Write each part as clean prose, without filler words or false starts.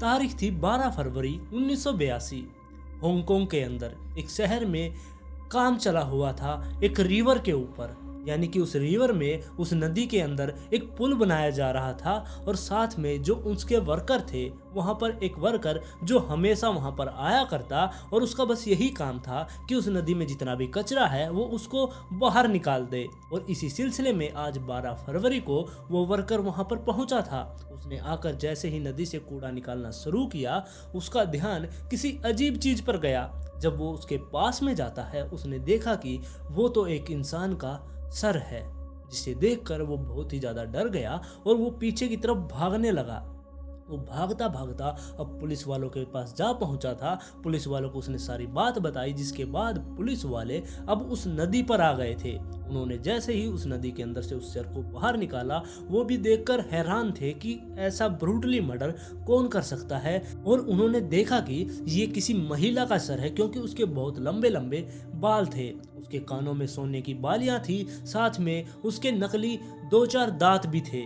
तारीख थी 12 फरवरी 1982। हांगकांग के अंदर एक शहर में काम चला हुआ था एक रिवर के ऊपर, यानी कि उस रिवर में, उस नदी के अंदर एक पुल बनाया जा रहा था। और साथ में जो उसके वर्कर थे, वहाँ पर एक वर्कर जो हमेशा वहाँ पर आया करता और उसका बस यही काम था कि उस नदी में जितना भी कचरा है वो उसको बाहर निकाल दे। और इसी सिलसिले में आज 12 फरवरी को वो वर्कर वहाँ पर पहुँचा था। उसने आकर जैसे ही नदी से कूड़ा निकालना शुरू किया, उसका ध्यान किसी अजीब चीज पर गया। जब वो उसके पास में जाता है, उसने देखा कि वो तो एक इंसान का सर है, जिसे देखकर वो बहुत ही ज्यादा डर गया और वो पीछे की तरफ भागने लगा। वो भागता भागता अब पुलिस वालों के पास जा पहुंचा था। पुलिस वालों को उसने सारी बात बताई, जिसके बाद पुलिस वाले अब उस नदी पर आ गए थे। उन्होंने जैसे ही उस नदी के अंदर से उस सर को बाहर निकाला, वो भी देखकर हैरान थे कि ऐसा ब्रूटली मर्डर कौन कर सकता है। और उन्होंने देखा कि ये किसी महिला का सर है, क्योंकि उसके बहुत लंबे लंबे बाल थे, उसके कानों में सोने की बालियां थी, साथ में उसके नकली 2-4 दांत भी थे।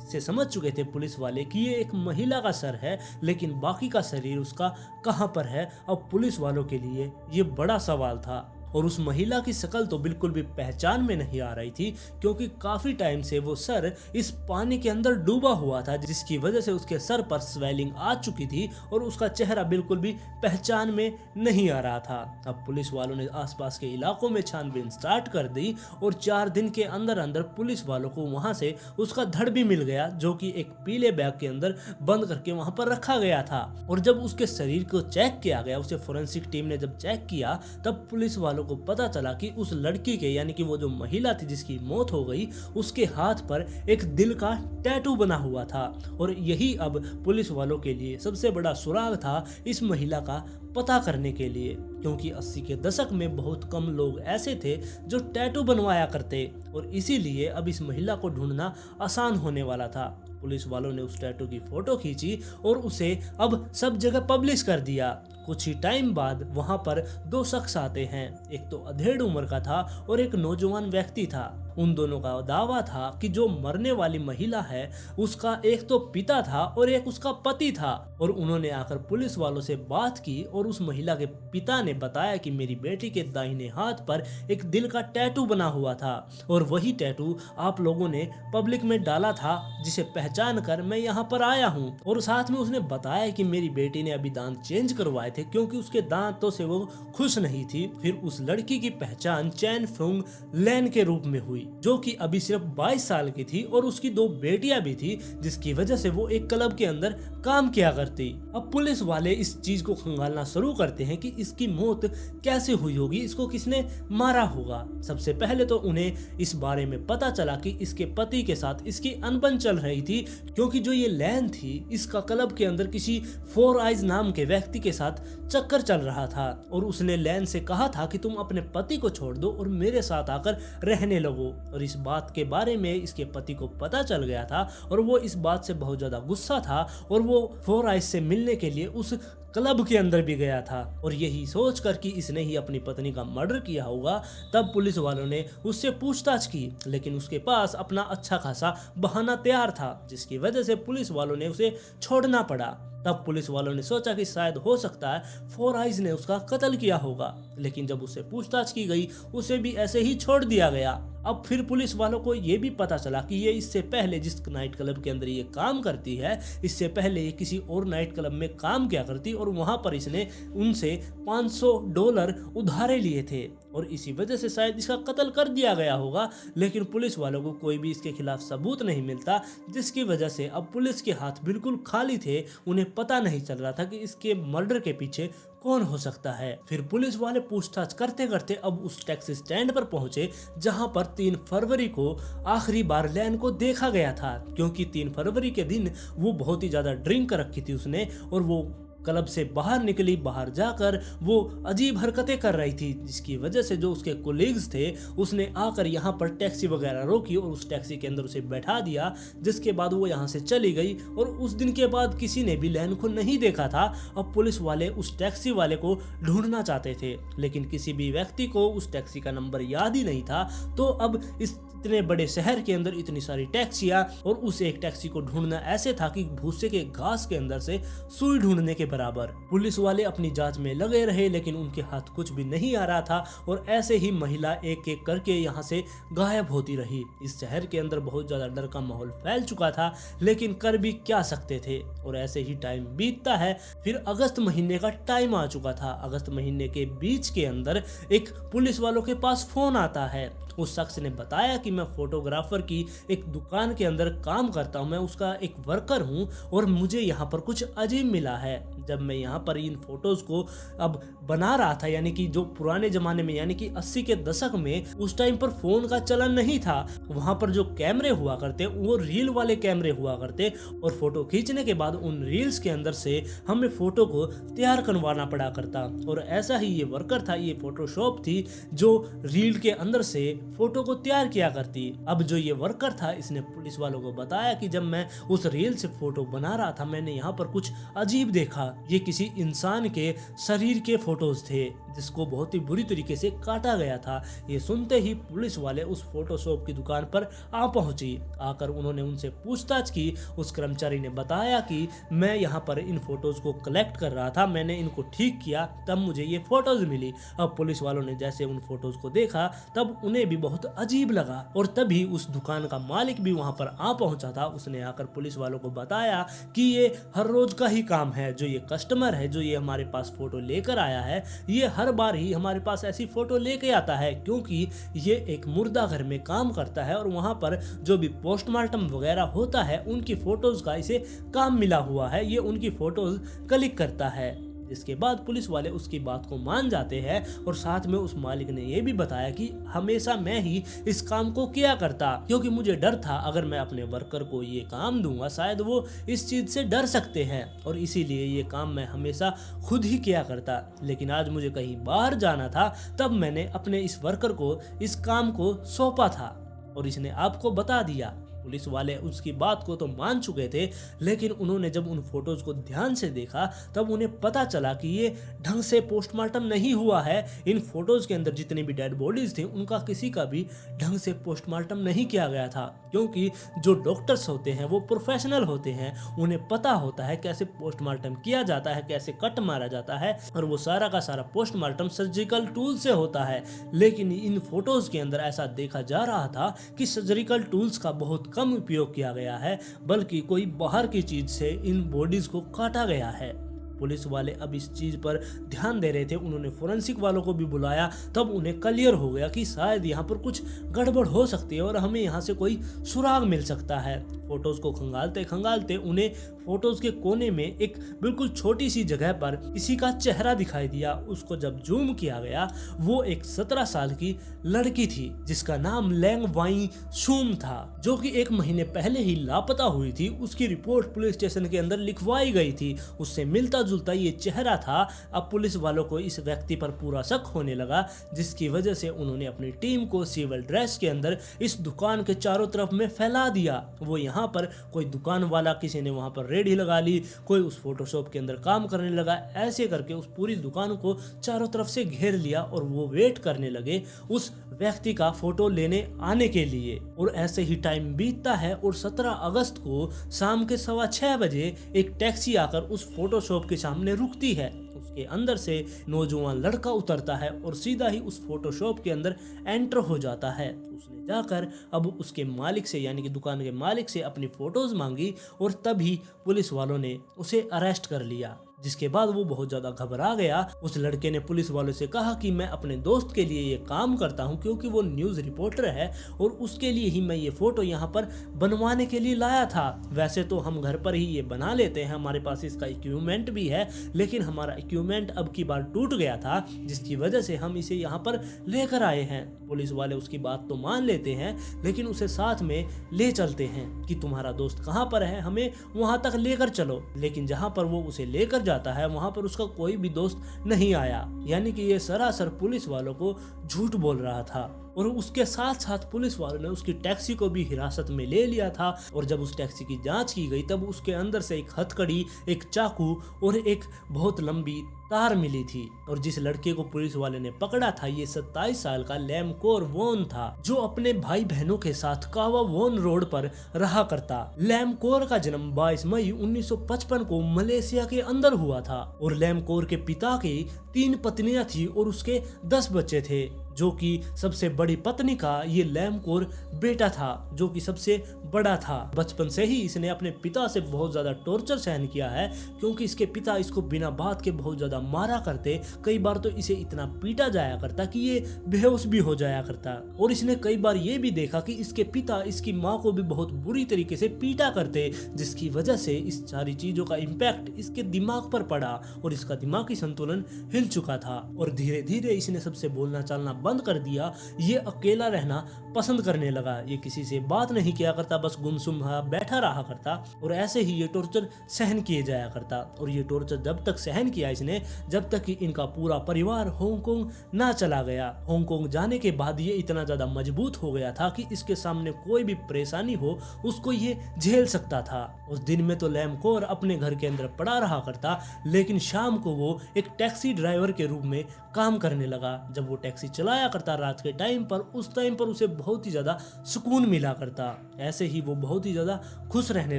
इससे समझ चुके थे पुलिस वाले कि ये एक महिला का सर है, लेकिन बाकी का शरीर उसका कहां पर है, अब पुलिस वालों के लिए ये बड़ा सवाल था। और उस महिला की शक्ल तो बिल्कुल भी पहचान में नहीं आ रही थी, क्योंकि काफी टाइम से वो सर इस पानी के अंदर डूबा हुआ था, जिसकी वजह से उसके सर पर स्वेलिंग आ चुकी थी और उसका चेहरा बिल्कुल भी पहचान में नहीं आ रहा था। अब पुलिस वालों ने आसपास के इलाकों में छानबीन स्टार्ट कर दी और 4 दिन के अंदर अंदर पुलिस वालों को वहां से उसका धड़ भी मिल गया, जो कि एक पीले बैग के अंदर बंद करके वहां पर रखा गया था। और जब उसके शरीर को चेक किया गया, उसे फोरेंसिक टीम ने जब चेक किया, तब पुलिस वालों को पता चला कि उस लड़की के, यानी कि वो जो महिला थी जिसकी मौत हो गई, उसके हाथ पर एक दिल का टैटू बना हुआ था। और यही अब पुलिस वालों के लिए सबसे बड़ा सुराग था इस महिला का पता करने के लिए, क्योंकि 80 के दशक में बहुत कम लोग ऐसे थे जो टैटू बनवाया करते, और इसीलिए अब इस महिला को ढूंढना आसान होने वाला था। पुलिस वालों ने उस टैटू की फोटो खींची और उसे अब सब जगह पब्लिश कर दिया। कुछ ही टाइम बाद वहां पर 2 शख्स आते हैं, एक तो अधेड़ उम्र का था और एक नौजवान व्यक्ति था। उन दोनों का दावा था कि जो मरने वाली महिला है उसका एक तो पिता था और एक उसका पति था। और उन्होंने आकर पुलिस वालों से बात की और उस महिला के पिता ने बताया कि मेरी बेटी के दाहिने हाथ पर एक दिल का टैटू बना हुआ था और वही टैटू आप लोगों ने पब्लिक में डाला था, जिसे पहचान कर मैं यहाँ पर आया हूँ। और साथ में उसने बताया कि मेरी बेटी ने अभी दांत चेंज करवाए थे, क्योंकि उसके दांतों से वो खुश नहीं थी। फिर उस लड़की की पहचान चैन फुंग लैन के रूप में हुई, जो कि अभी सिर्फ 22 साल की थी और उसकी 2 बेटियां भी थी, जिसकी वजह से वो एक क्लब के अंदर काम किया करती। अब पुलिस वाले इस चीज को खंगालना शुरू करते हैं कि इसकी मौत कैसे हुई होगी, इसको किसने मारा होगा। सबसे पहले तो उन्हें इस बारे में पता चला कि इसके पति के साथ इसकी अनबन चल रही थी, क्योंकि जो ये लैन थी, इसका क्लब के अंदर किसी 4 आइज नाम के व्यक्ति के साथ चक्कर चल रहा था। और उसने लैन से कहा था कि तुम अपने पति को छोड़ दो और मेरे साथ आकर रहने लगो। और इस बात के बारे में इसके पति को पता चल गया था और वो इस बात से बहुत ज्यादा गुस्सा था और वो 4 आइज से मिलने के लिए उस क्लब के अंदर भी गया था। और यही सोचकर कि इसने ही अपनी पत्नी का मर्डर किया होगा, तब पुलिस वालों ने उससे पूछताछ की, लेकिन उसके पास अपना अच्छा खासा बहाना तैयार था, जिसकी वजह से पुलिस वालों ने उसे छोड़ना पड़ा। तब पुलिस वालों ने सोचा कि शायद हो सकता है 4 आइज ने उसका कत्ल किया होगा, लेकिन जब उससे पूछताछ की गई उसे भी ऐसे ही छोड़ दिया गया। अब फिर पुलिस वालों को ये भी पता चला कि ये इससे पहले जिस नाइट क्लब के अंदर ये काम करती है, इससे पहले ये किसी और नाइट क्लब में काम किया करती और वहां पर इसने उनसे $500 उधारे लिए थे और इसी वजह से शायद इसका कत्ल कर दिया गया होगा। लेकिन पुलिस वालों को कोई भी इसके खिलाफ सबूत नहीं मिलता, जिसकी वजह से अब पुलिस के हाथ बिल्कुल खाली थे। उन्हें पता नहीं चल रहा था कि इसके मर्डर के पीछे कौन हो सकता है। फिर पुलिस वाले पूछताछ करते करते अब उस टैक्सी स्टैंड पर पहुंचे, जहां पर 3 फरवरी को आखिरी बार लैन को देखा गया था, क्योंकि 3 फरवरी के दिन वो बहुत ही ज्यादा ड्रिंक कर रखी थी उसने और वो क्लब से बाहर निकली। बाहर जाकर वो अजीब हरकतें कर रही थी, जिसकी वजह से जो उसके कोलीग्स थे उसने आकर यहाँ पर टैक्सी वगैरह रोकी और उस टैक्सी के अंदर उसे बैठा दिया, जिसके बाद वो यहाँ से चली गई। और उस दिन के बाद किसी ने भी लैन को नहीं देखा था। अब पुलिस वाले उस टैक्सी वाले को ढूंढना चाहते थे, लेकिन किसी भी व्यक्ति को उस टैक्सी का नंबर याद ही नहीं था। तो अब इस इतने बड़े शहर के अंदर इतनी सारी टैक्सियां और उस एक टैक्सी को ढूंढना ऐसे था कि भूसे के घास के अंदर से सुई ढूंढने के बराबर। पुलिस वाले अपनी जांच में लगे रहे लेकिन उनके हाथ कुछ भी नहीं आ रहा था और ऐसे ही महिला एक एक करके यहाँ से गायब होती रही। इस शहर के अंदर बहुत ज्यादा डर का माहौल फैल चुका था, लेकिन कर भी क्या सकते थे। और ऐसे ही टाइम बीतता है। फिर अगस्त महीने का टाइम आ चुका था। अगस्त महीने के बीच के अंदर एक पुलिस वालों के पास फोन आता है। उस शख्स ने बताया कि मैं फोटोग्राफर की एक दुकान के अंदर काम करता हूं, मैं उसका एक वर्कर हूं और मुझे यहाँ पर कुछ अजीब मिला है। जब मैं यहाँ पर इन फोटोज को अब बना रहा था, यानी कि जो पुराने जमाने में यानी कि 80 के दशक में उस टाइम पर फोन का चलन नहीं था, वहां पर जो कैमरे हुआ करते वो रील वाले कैमरे हुआ करते और फोटो खींचने के बाद उन रील्स के अंदर से हमें फोटो को तैयार करवाना पड़ा करता। और ऐसा ही ये वर्कर था, ये फोटोशॉप थी जो रील के अंदर से फोटो को तैयार किया करती। अब जो ये वर्कर था इसने पुलिस वालों को बताया कि जब मैं उस रील से फोटो बना रहा था मैंने यहाँ पर कुछ अजीब देखा। ये किसी इंसान के शरीर के फोटोज थे जिसको बहुत ही बुरी तरीके से काटा गया था। ये सुनते ही पुलिस वाले उस फोटोशॉप की दुकान पर आ पहुंची। आकर उन्होंने उनसे पूछताछ की। उस कर्मचारी ने बताया कि मैं यहाँ पर इन फोटोज को कलेक्ट कर रहा था, मैंने इनको ठीक किया तब मुझे ये फोटोज मिली। अब पुलिस वालों ने जैसे उन फोटोज को देखा तब उन्हें भी बहुत अजीब लगा और तभी उस दुकान का मालिक भी वहां पर आ पहुंचा था। उसने आकर पुलिस वालों को बताया कि ये हर रोज का ही काम है, जो ये कस्टमर है जो ये हमारे पास फोटो लेकर आया है ये हर बार ही हमारे पास ऐसी फोटो लेके आता है, क्योंकि ये एक मुर्दा घर में काम करता है और वहां पर जो भी पोस्टमार्टम वगैरह होता है उनकी फोटोज का इसे काम मिला हुआ है, ये उनकी फोटोज क्लिक करता है। इसके बाद पुलिस वाले उसकी बात को मान जाते हैं और साथ में उस मालिक ने यह भी बताया कि हमेशा मैं ही इस काम को किया करता, क्योंकि मुझे डर था अगर मैं अपने वर्कर को ये काम दूंगा शायद वो इस चीज से डर सकते हैं और इसीलिए ये काम मैं हमेशा खुद ही किया करता। लेकिन आज मुझे कहीं बाहर जाना था तब मैंने अपने इस वर्कर को इस काम को सौंपा था और इसने आपको बता दिया। पुलिस वाले उसकी बात को तो मान चुके थे, लेकिन उन्होंने जब उन फोटोज को ध्यान से देखा तब उन्हें पता चला कि ये ढंग से पोस्टमार्टम नहीं हुआ है। इन फोटोज के अंदर जितनी भी डेड बॉडीज थी उनका किसी का भी ढंग से पोस्टमार्टम नहीं किया गया था, क्योंकि जो डॉक्टर्स होते हैं वो प्रोफेशनल होते हैं, उन्हें पता होता है कैसे पोस्टमार्टम किया जाता है, कैसे कट मारा जाता है और वो सारा का सारा पोस्टमार्टम सर्जिकल टूल से होता है। लेकिन इन फोटोज के अंदर ऐसा देखा जा रहा था कि सर्जिकल टूल्स का बहुत कम उपयोग किया गया है, बल्कि कोई बाहर की चीज से इन बॉडीज को काटा गया है। पुलिस वाले अब इस चीज पर ध्यान दे रहे थे। उन्होंने फोरेंसिक वालों को भी बुलाया, तब उन्हें क्लियर हो गया कि शायद यहाँ पर कुछ गड़बड़ हो सकती है और हमें यहाँ से कोई सुराग मिल सकता है। फोटोज को खंगालते खंगालते उन्हें फोटोज के कोने में एक बिल्कुल छोटी सी जगह पर किसी का चेहरा दिखाई दिया। उसको जब जूम किया गया वो एक 17 साल की लड़की थी जिसका नाम लैंग वाई शूम था, जो कि 1 महीने पहले ही लापता हुई थी। उसकी रिपोर्ट पुलिस स्टेशन के अंदर लिखवाई गई थी। उससे मिलता जुलता ये चेहरा था। अब पुलिस वालों को इस व्यक्ति पर पूरा शक होने लगा, जिसकी वजह से उन्होंने अपनी टीम को सिविल ड्रेस के अंदर इस दुकान के चारों तरफ में फैला दिया। वो यहाँ पर कोई दुकान वाला, किसी ने वहां पर रेडी लगा ली, कोई उस फोटोशॉप के अंदर काम करने लगा, ऐसे करके उस पूरी दुकान को चारों तरफ से घेर लिया और वो वेट करने लगे उस व्यक्ति का फोटो लेने आने के लिए। और ऐसे ही टाइम बीतता है और 17 अगस्त को शाम के 6:15 बजे एक टैक्सी आकर उस फोटोशॉप के सामने रुकती है। उसके अंदर से नौजवान लड़का उतरता है और सीधा ही उस फोटोशॉप के अंदर एंटर हो जाता है। उसने जाकर अब उसके मालिक से यानी कि दुकान के मालिक से अपनी फोटोज मांगी और तभी पुलिस वालों ने उसे अरेस्ट कर लिया, जिसके बाद वो बहुत ज्यादा घबरा गया। उस लड़के ने पुलिस वालों से कहा कि मैं अपने दोस्त के लिए ये काम करता हूँ, क्योंकि वो न्यूज़ रिपोर्टर है और उसके लिए ही मैं ये फोटो यहाँ पर बनवाने के लिए लाया था। वैसे तो हम घर पर ही ये बना लेते हैं, हमारे पास इसका इक्विपमेंट भी है, लेकिन हमारा इक्विपमेंट अब की बार टूट गया था, जिसकी वजह से हम इसे यहाँ पर लेकर आए हैं। पुलिस वाले उसकी बात तो मान लेते हैं, लेकिन उसे साथ में ले चलते हैं कि तुम्हारा दोस्त कहाँ पर है, हमें वहां तक लेकर चलो। लेकिन जहाँ पर वो उसे लेकर जाता है वहां पर उसका कोई भी दोस्त नहीं आया, यानी कि ये सरासर पुलिस वालों को झूठ बोल रहा था। और उसके साथ साथ पुलिस वालों ने उसकी टैक्सी को भी हिरासत में ले लिया था। और जब उस टैक्सी की जांच की गई तब उसके अंदर से एक हथकड़ी, एक चाकू और एक बहुत लंबी तार मिली थी। और जिस लड़के को पुलिस वाले ने पकड़ा था ये 27 साल का लैमकोर वोन था, जो अपने भाई बहनों के साथ कावा वोन रोड पर रहा करता। लैमकोर का जन्म 22 मई 1955 को मलेशिया के अंदर हुआ था। और लैमकोर के पिता की 3 पत्नियां थी और उसके 10 बच्चे थे, जो कि सबसे बड़ी पत्नी का ये लैमकोर बेटा था, जो कि सबसे बड़ा था। बचपन से ही इसने अपने पिता से बहुत ज्यादा टॉर्चर सहन किया है, क्योंकि इसके पिता इसको बिना बात के बहुत ज्यादा मारा करते। कई बार तो इसे इतना पीटा जाया करता कि ये बेहोश भी हो जाया करता। और इसने कई बार ये भी देखा कि इसके पिता इसकी माँ को भी बहुत बुरी तरीके से पीटा करते, जिसकी वजह से इस सारी चीजों का इम्पैक्ट इसके दिमाग पर पड़ा और इसका दिमागी संतुलन हिल चुका था। और धीरे धीरे इसने सबसे बोलना चालना बंद कर दिया। ये अकेला रहना पसंद करने लगा। ये किसी से बात नहीं किया करता, बस गुमसुम बैठा रहा करता। और ऐसे ही ये टॉर्चर सहन किए जाया करता। और ये टॉर्चर जब तक सहन किया इसने, जब तक कि इनका पूरा परिवार हांगकांग ना चला गया। हांगकांग जाने के बाद ये इतना ज्यादा मजबूत हो गया था कि इसके सामने कोई भी परेशानी हो उसको ये झेल सकता था। उस दिन में तो लैमकोर अपने घर के अंदर पड़ा रहा करता, लेकिन शाम को वो एक टैक्सी ड्राइवर के रूप में काम करने लगा। जब वो टैक्सी चलाया करता रात के टाइम पर, उस टाइम पर उसे बहुत ही ज्यादा सुकून मिला करता। ऐसे ही वो बहुत ही ज्यादा खुश रहने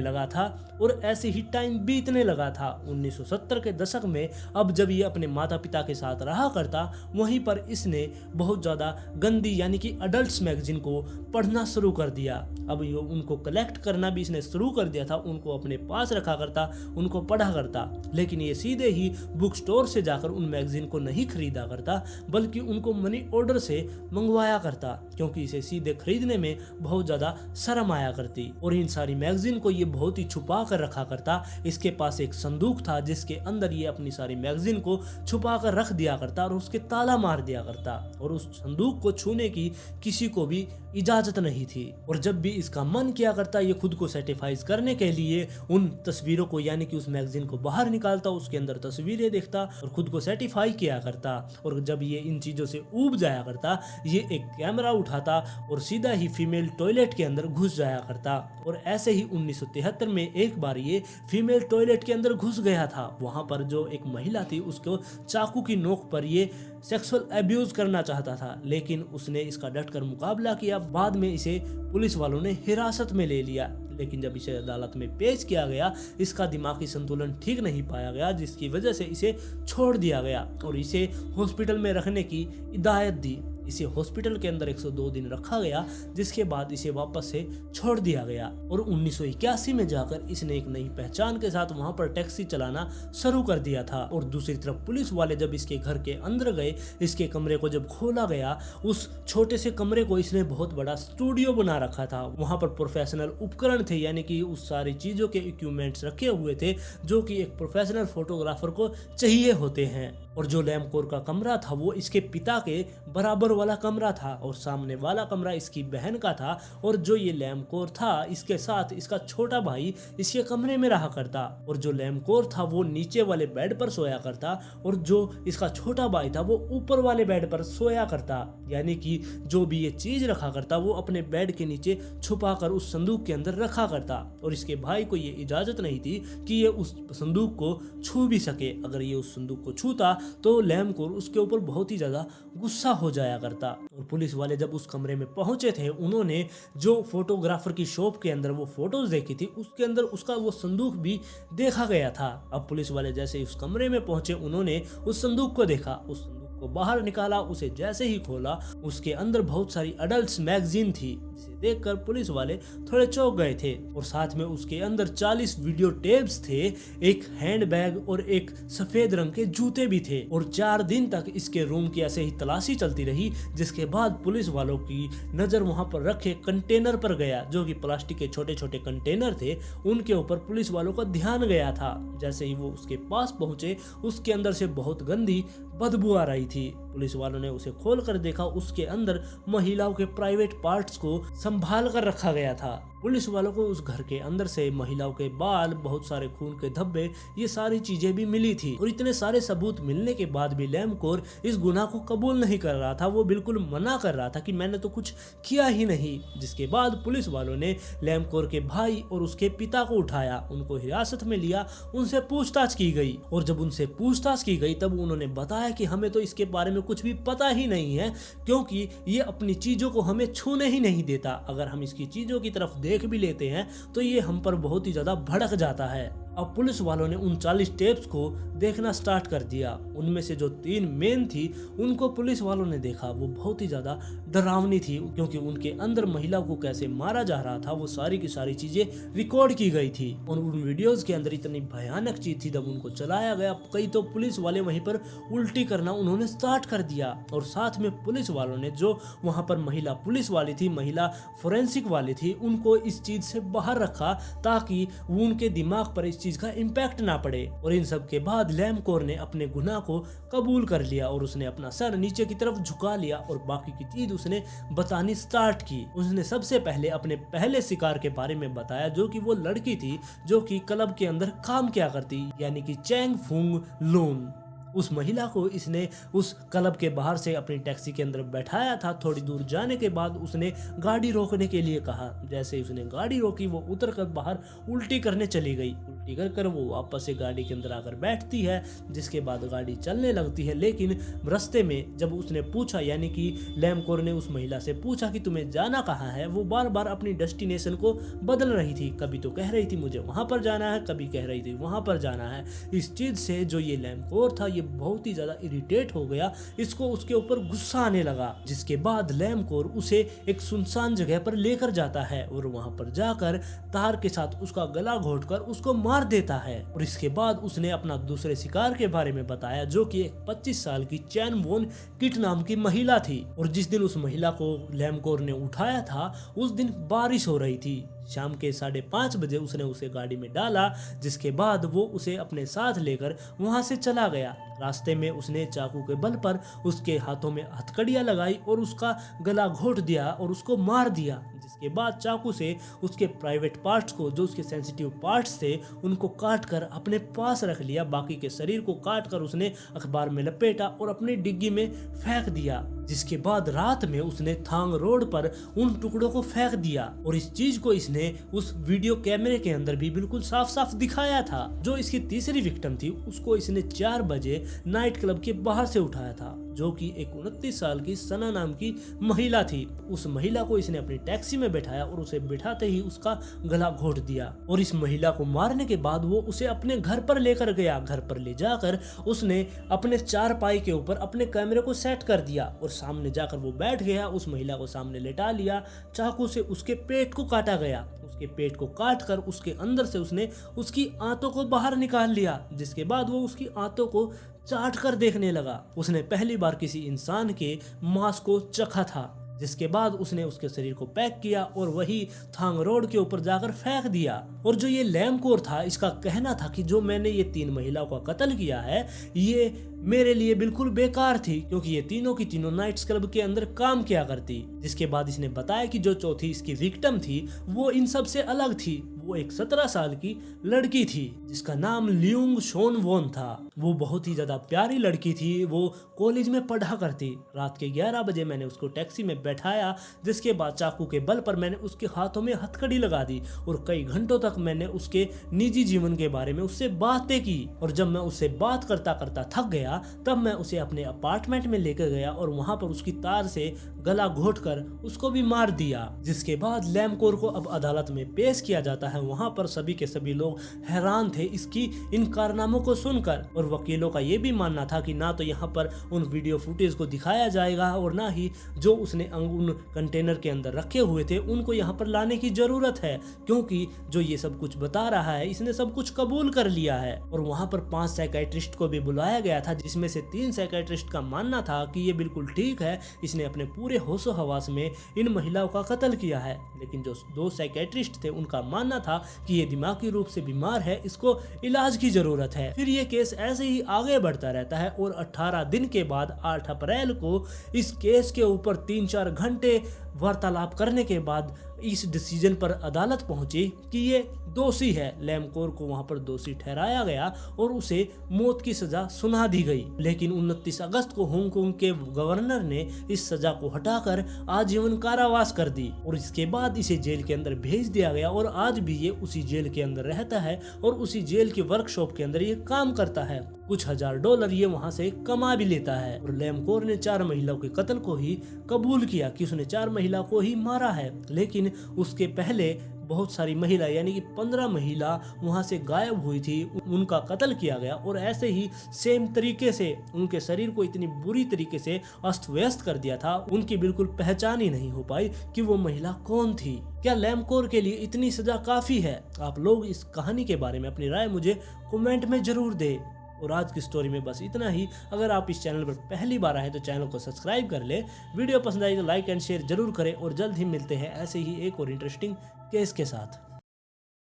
लगा था। और ऐसे ही टाइम बीतने लगा था। 1970 के दशक में अब जब ये अपने माता पिता के साथ रहा करता, वहीं पर इसने बहुत ज्यादा गंदी यानी कि अडल्ट्स मैगजीन को पढ़ना शुरू कर दिया। अब ये उनको कलेक्ट करना भी इसने शुरू कर दिया था, उनको अपने पास रखा करता, उनको पढ़ा करता। लेकिन ये सीधे ही बुक स्टोर से जाकर उन मैगजीन को नहीं खरीदा करता, बल्कि उनको मनी ऑर्डर से मंगवाया करता, क्योंकि इसे सीधे खरीदने में बहुत ज्यादा शर्म आया करती। और इन सारी मैगजीन को ये बहुत ही छुपा कर रखा करता। इसके पास एक संदूक था जिसके अंदर ये अपनी सारी मैगजीन को छुपा कर रख दिया करता और उसके ताला मार दिया करता। और उस संदूक को छूने की किसी को भी इजाजत नहीं थी। और जब भी इसका मन किया करता, ये खुद को सेटिफाइज करने के लिए उन तस्वीरों को यानी कि उस मैगजीन को बाहर निकालता, उसके अंदर तस्वीरें देखता और खुद को सेटिफाई किया करता। और जब ये इन चीजों से ऊब जाया करता, ये एक कैमरा उठाता और सीधा ही फीमेल टॉयलेट के अंदर घुस जाया करता। और ऐसे ही 1973 में एक बार ये फीमेल टॉयलेट के अंदर घुस गया था। वहां पर जो एक महिला थी उसको चाकू की नोक पर ये सेक्सुअल अब्यूज करना चाहता था, लेकिन उसने इसका डटकर मुकाबला किया। बाद में इसे पुलिस वालों ने हिरासत में ले लिया, लेकिन जब इसे अदालत में पेश किया गया, इसका दिमागी संतुलन ठीक नहीं पाया गया, जिसकी वजह से इसे छोड़ दिया गया और इसे हॉस्पिटल में रखने की हिदायत दी। इसे हॉस्पिटल के अंदर 102 दिन रखा गया, जिसके बाद इसे वापस से छोड़ दिया गया। और 1981 में जाकर इसने एक नई पहचान के साथ वहां पर टैक्सी चलाना शुरू कर दिया था। और दूसरी तरफ पुलिस वाले जब इसके घर के अंदर गए, इसके कमरे को जब खोला गया, उस छोटे से कमरे को इसने बहुत बड़ा स्टूडियो बना रखा था। वहां पर प्रोफेशनल उपकरण थे, यानी कि उस सारी चीजों के इक्विपमेंट्स रखे हुए थे जो कि एक प्रोफेशनल फोटोग्राफर को चाहिए होते हैं। और जो लैमकोर का कमरा था वो इसके पिता के बराबर वाला कमरा था और सामने वाला कमरा इसकी बहन का था। और जो ये लैमकोर था, इसके साथ इसका छोटा भाई इसके कमरे में रहा करता। और जो लैमकोर था वो नीचे वाले बेड पर सोया करता और जो इसका छोटा भाई था वो ऊपर वाले बेड पर सोया करता। यानी कि जो भी ये चीज रखा करता वो अपने बेड के नीचे छुपा कर उस संदूक के अंदर रखा करता। और इसके भाई को ये इजाजत नहीं थी कि ये उस संदूक को छू भी सके। अगर ये उस संदूक को छूता तो लैमकोर उसके ऊपर बहुत ही ज्यादा गुस्सा हो जाया करता। और पुलिस वाले जब उस कमरे में पहुंचे थे, उन्होंने जो फोटोग्राफर की शॉप के अंदर वो फोटोज देखी थी, उसके अंदर उसका वो संदूक भी देखा गया था। अब पुलिस वाले जैसे ही उस कमरे में पहुंचे, उन्होंने उस संदूक को देखा, उस संदूक को बाहर निकाला। उसे जैसे ही खोला, उसके अंदर बहुत सारी अडल्ट्स मैगजीन थी, जिसे देखकर पुलिस वाले थोड़े चौंक गए थे। और साथ में उसके अंदर 40 वीडियो टेप्स थे, एक हैंडबैग और एक सफेद रंग के जूते भी थे। और 4 दिन तक इसके रूम की ऐसे ही तलाशी चलती रही, जिसके बाद पुलिस वालों की नजर वहां पर रखे कंटेनर पर गया, जो कि प्लास्टिक के छोटे छोटे कंटेनर थे। उनके ऊपर पुलिस वालों का ध्यान गया था। जैसे ही वो उसके पास पहुंचे, उसके अंदर से बहुत गंदी बदबू आ रही थी। पुलिस वालों ने उसे खोल कर देखा, उसके अंदर महिलाओं के प्राइवेट पार्ट्स को संभाल कर रखा गया था। पुलिस वालों को उस घर के अंदर से महिलाओं के बाल, बहुत सारे खून के धब्बे, ये सारी चीजें भी मिली थी। और इतने सारे सबूत मिलने के बाद भी लैमकोर इस गुनाह को कबूल नहीं कर रहा था। वो बिल्कुल मना कर रहा था कि मैंने तो कुछ किया ही नहीं। जिसके बाद पुलिस वालों ने लैमकोर के भाई और उसके पिता को उठाया, उनको हिरासत में लिया, उनसे पूछताछ की गई। और जब उनसे पूछताछ की गई तब उन्होंने बताया कि हमें तो इसके बारे में कुछ भी पता ही नहीं है, क्योंकि ये अपनी चीजों को हमें छूने ही नहीं देता। अगर हम इसकी चीजों की तरफ देख भी लेते हैं तो ये हम पर बहुत ही ज्यादा भड़क जाता है। अब पुलिस वालों ने उन 40 टेप्स को देखना स्टार्ट कर दिया। उनमें से जो 3 मेन थी उनको पुलिस वालों ने देखा। वो बहुत ही ज़्यादा डरावनी थी, क्योंकि उनके अंदर महिला को कैसे मारा जा रहा था वो सारी की सारी चीज़ें रिकॉर्ड की गई थी। और उन वीडियोज़ के अंदर इतनी भयानक चीज़ थी, जब उनको चलाया गया कई तो पुलिस वाले वहीं पर उल्टी करना उन्होंने स्टार्ट कर दिया। और साथ में पुलिस वालों ने जो वहाँ पर महिला पुलिस वाली थी, महिला फोरेंसिक वाली थी, उनको इस चीज़ से बाहर रखा ताकि वो उनके दिमाग पर चीज का इम्पैक्ट ना पड़े। और इन सब के बाद लैमकोर ने अपने गुनाह को कबूल कर लिया और उसने अपना सर नीचे की तरफ झुका लिया और बाकी की चीज उसने बतानी स्टार्ट की। उसने सबसे पहले अपने पहले शिकार के बारे में बताया, जो कि वो लड़की थी जो कि क्लब के अंदर काम किया करती, यानी कि चैंग फुंग लून। उस महिला को इसने उस क्लब के बाहर से अपनी टैक्सी के अंदर बैठाया था। थोड़ी दूर जाने के बाद उसने गाड़ी रोकने के लिए कहा। जैसे ही उसने गाड़ी रोकी वो उतर कर बाहर उल्टी करने चली गई। उल्टी कर वो वापस से गाड़ी के अंदर आकर बैठती है, जिसके बाद गाड़ी चलने लगती है। लेकिन रास्ते में जब उसने पूछा, यानी कि लैमकोर ने उस महिला से पूछा कि तुम्हें जाना कहाँ है, वो बार बार अपनी डेस्टिनेशन को बदल रही थी। कभी तो कह रही थी मुझे वहाँ पर जाना है, कभी कह रही थी वहाँ पर जाना है। इस चीज़ से जो ये लैमकोर था बहुत ही ज्यादा इरिटेट हो गया। इसको उसके ऊपर गुस्सा आने लगा। जिसके बाद लैमकोर उसे एक सुनसान जगह पर लेकर जाता है और वहां पर जाकर तार के साथ उसका गला घोंटकर उसको मार देता है। और इसके बाद उसने अपना दूसरे शिकार के बारे में बताया, जो कि एक 25 साल की चैन वोन किट नाम की महिला थी। और जिस दिन उस महिला को लैमकोर ने उठाया था उस दिन बारिश हो रही थी। शाम के 5:30 बजे उसने उसे गाड़ी में डाला, जिसके बाद वो उसे अपने साथ लेकर वहां से चला गया। रास्ते में उसने चाकू के बल पर उसके हाथों में हथकड़ियां लगाई और उसका गला घोंट दिया और उसको मार दिया। जिसके बाद चाकू से उसके प्राइवेट पार्ट्स को, जो उसके सेंसिटिव पार्ट्स थे, उनको काट कर अपने पास रख लिया। बाकी के शरीर को काट कर उसने अखबार में लपेटा और अपनी डिग्गी में फेंक दिया। जिसके बाद रात में उसने थांग रोड पर उन टुकड़ों को फेंक दिया। और इस चीज को इसने उस वीडियो कैमरे के अंदर भी बिल्कुल साफ साफ दिखाया था। जो इसकी तीसरी विक्टिम थी उसको इसने 4 बजे नाइट क्लब के बाहर से उठाया था, जो कि एक 29 साल की सना नाम की महिला थी। उस महिला को इसने अपनी टैक्सी में बैठाया और उसे बिठाते ही उसका गला घोंट दिया। और इस महिला को मारने के बाद वो उसे अपने घर पर लेकर गया। घर पर ले जाकर उसने अपने 4 पाई के ऊपर अपने कैमरे को सेट कर दिया और सामने जाकर वो बैठ गया। उस महिला को सामने लेटा लिया। चाकू से उसके पेट को काटा गया। उसके पेट को काट कर उसके अंदर से उसने उसकी आंतों को बाहर निकाल लिया। जिसके बाद वो उसकी आंतों को चाट कर देखने लगा। उसने पहली बार किसी इंसान के मांस को चखा था। जिसके बाद उसने उसके शरीर को पैक किया और वही थांग रोड के ऊपर जाकर फेंक दिया। और जो ये लैमकोर था, इसका कहना था कि जो मैंने ये 3 महिलाओं का कत्ल किया है, ये मेरे लिए बिल्कुल बेकार थी, क्योंकि ये तीनों की तीनों नाइट्स क्लब के अंदर काम किया करती। जिसके बाद इसने बताया कि जो चौथी इसकी विक्टिम थी वो इन सब से अलग थी। वो एक 17 साल की लड़की थी जिसका नाम लियोंग शोन वोन था। वो बहुत ही ज्यादा प्यारी लड़की थी। वो कॉलेज में पढ़ा करती। रात के 11 बजे मैंने उसको टैक्सी में बैठाया, जिसके बाद चाकू के बल पर मैंने उसके हाथों में हथकड़ी लगा दी और कई घंटों तक मैंने उसके निजी जीवन के बारे में उससे बातें की। और जब मैं उससे बात करता करता थक गया तब मैं उसे अपने अपार्टमेंट में लेकर गया और वहां पर उसकी तार से गला घोंटकर उसको भी मार दिया। जिसके बाद लैमकोर को अब अदालत में पेश किया जाता है। वहां पर सभी के सभी लोग हैरान थे इसकी इन कारनामों को सुनकर। और वकीलों का ये भी मानना था कि ना तो यहाँ पर उन वीडियो फुटेज को दिखाया जाएगा और ना ही जो उसने उन कंटेनर के अंदर रखे हुए थे उनको यहाँ पर लाने की जरूरत है, क्योंकि जो ये सब कुछ बता रहा है इसने सब कुछ कबूल कर लिया है। और वहां पर 5 साइकियाट्रिस्ट को भी बुलाया गया था, जिसमें से 3 साइकियाट्रिस्ट का मानना था कि ये बिल्कुल ठीक है, इसने अपने पूरे होशो हवास में इन महिलाओं का कत्ल किया है। लेकिन जो 2 साइकियाट्रिस्ट थे उनका मानना था कि ये दिमागी रूप से बीमार है, इसको इलाज की जरूरत है। फिर ये केस ऐसे ही आगे बढ़ता रहता है और 18 दिन के बाद 8 अप्रैल को इस केस के ऊपर 3-4 घंटे वार्तालाप करने के बाद इस डिसीजन पर अदालत पहुंची कि ये दोषी है। लैमकोर को वहां पर दोषी ठहराया गया और उसे मौत की सजा सुना दी गई। लेकिन 29 अगस्त को हांगकांग के गवर्नर ने इस सजा को हटाकर आजीवन कारावास कर दी और इसके बाद इसे जेल के अंदर भेज दिया गया और आज भी ये उसी जेल के अंदर रहता है और उसी जेल की वर्कशॉप के अंदर ये काम करता है। कुछ $1000 ये वहां से कमा भी लेता है। और लैमकोर ने 4 महिलाओं के कत्ल को ही कबूल किया कि उसने 4 महिला को ही मारा है, लेकिन उसके पहले बहुत सारी महिला यानी कि 15 महिला वहां से गायब हुई थी, उनका कत्ल किया गया और ऐसे ही सेम तरीके से उनके शरीर को इतनी बुरी तरीके से अस्त व्यस्त कर दिया था, उनकी बिल्कुल पहचान ही नहीं हो पाई कि वो महिला कौन थी। क्या लैमकोर के लिए इतनी सजा काफी है? आप लोग इस कहानी के बारे में अपनी राय मुझे कमेंट में जरूर दें। और आज की स्टोरी में बस इतना ही। अगर आप इस चैनल पर पहली बार आए तो चैनल को सब्सक्राइब कर ले, वीडियो पसंद आई तो लाइक एंड शेयर जरूर करें और जल्द ही मिलते हैं ऐसे ही एक और इंटरेस्टिंग केस के साथ।